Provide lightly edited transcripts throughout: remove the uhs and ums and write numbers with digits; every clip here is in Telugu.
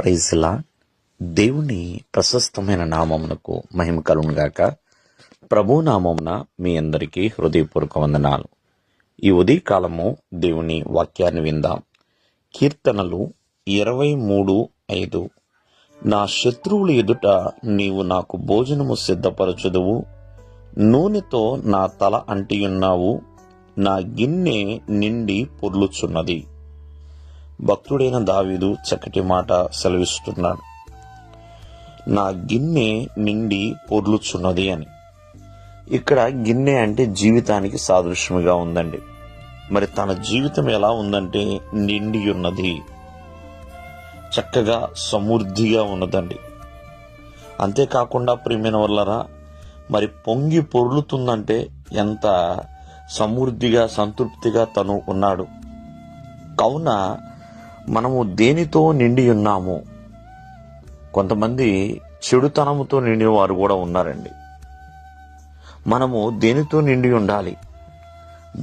Praise lord. దేవుని ప్రశస్తమైన నామమునకు మహిమ కలుగునుగాక. ప్రభు నామమున మీ అందరికీ హృదయపూర్వక వందనాలు. ఈ ఉదయకాలము దేవుని వాక్యాన్ని విందాం. కీర్తనలు 23:5. నా శత్రువుల ఎదుట నీవు నాకు భోజనము సిద్ధపరచుదువు, నూనెతో నా తల అంటియున్నావు, నా గిన్నె నిండి పొర్లుచున్నది. భక్తుడైన దావీదు చక్కటి మాట సెలవిస్తున్నాడు, నా గిన్నె నిండి పొర్లుచున్నది అని. ఇక్కడ గిన్నె అంటే జీవితానికి సాదృశ్యముగా ఉందండి. మరి తన జీవితం ఎలా ఉందంటే నిండి ఉన్నది, చక్కగా సమృద్ధిగా ఉన్నదండి. అంతేకాకుండా ప్రియమైన వాళ్ళరా, మరి పొంగి పొర్లుతుందంటే ఎంత సమృద్ధిగా సంతృప్తిగా తను ఉన్నాడు. కావున మనము దేనితో నిండి ఉన్నాము? కొంతమంది చెడుతనముతో నిండిన వారు కూడా ఉన్నారండి. మనము దేనితో నిండి ఉండాలి?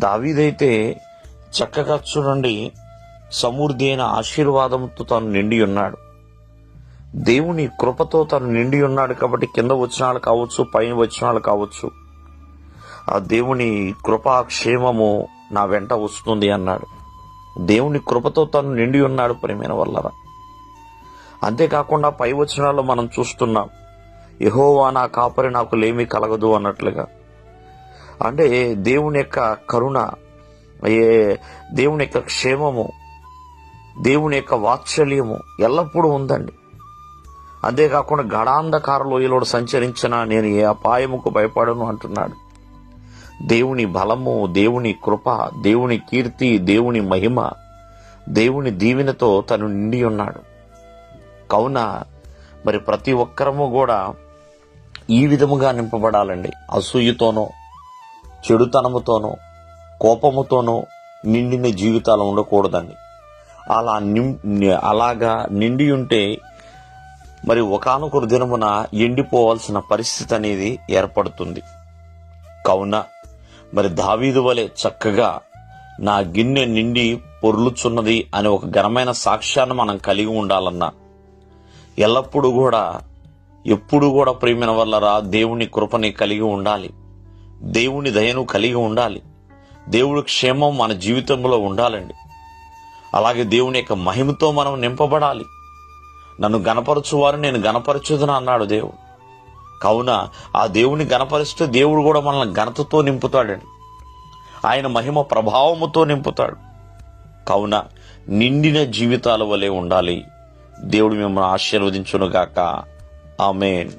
దావీదైతే చక్కగా చూడండి, సమృద్ధి అయిన ఆశీర్వాదంతో తను నిండి ఉన్నాడు. దేవుని కృపతో తను నిండి ఉన్నాడు. కాబట్టి కింద వచనాలు కావచ్చు, పైన వచనాలు కావచ్చు, ఆ దేవుని కృపాక్షేమము నా వెంట వస్తుంది అన్నాడు. దేవుని కృపతో తను నిండి ఉన్నాడు ప్రియమైన వల్లరా. అంతేకాకుండా పై వచనాల్లో మనం చూస్తున్నాం, యెహోవా నా కాపరి, నాకు లేమి కలగదు అన్నట్లుగా. అంటే దేవుని యొక్క కరుణ, దేవుని యొక్క క్షేమము, దేవుని యొక్క వాత్సల్యము ఎల్లప్పుడూ ఉందండి. అంతేకాకుండా గడాంధకార లోయలో సంచరించిన నేను ఏ అపాయముకు భయపడను అంటున్నాడు. దేవుని బలము, దేవుని కృప, దేవుని కీర్తి, దేవుని మహిమ, దేవుని దీవెనతో తను నిండి ఉన్నాడు. కావున మరి ప్రతి ఒక్కరము కూడా ఈ విధముగా నింపబడాలండి. అసూయతోనో, చెడుతనముతోనో, కోపముతోనో నిండిన జీవితాలు ఉండకూడదండి. అలాగా నిండి ఉంటే మరి ఒకానొక దినమున ఎండిపోవాల్సిన పరిస్థితి అనేది ఏర్పడుతుంది. కావున మరి దావీదు వలె చక్కగా నా గిన్నె నిండి పొర్లుచున్నది అనే ఒక ఘనమైన సాక్ష్యాన్ని మనం కలిగి ఉండాలన్నా, ఎల్లప్పుడూ కూడా ఎప్పుడు కూడా ప్రియమైన వల్లరా దేవుని కృపని కలిగి ఉండాలి, దేవుని దయను కలిగి ఉండాలి, దేవుడి క్షేమం మన జీవితంలో ఉండాలండి. అలాగే దేవుని యొక్క మహిమతో మనం నింపబడాలి. నన్ను గణపరచువారు నేను గణపరచుదును అన్నాడు దేవుడు. కావున ఆ దేవుని గణపరిస్తే దేవుడు కూడా మనల్ని ఘనతతో నింపుతాడండి. ఆయన మహిమ ప్రభావముతో నింపుతాడు. కావున నిండిన జీవితాల వలె ఉండాలి. దేవుడు మిమ్మల్ని ఆశీర్వదించునుగాక. ఆమేన్.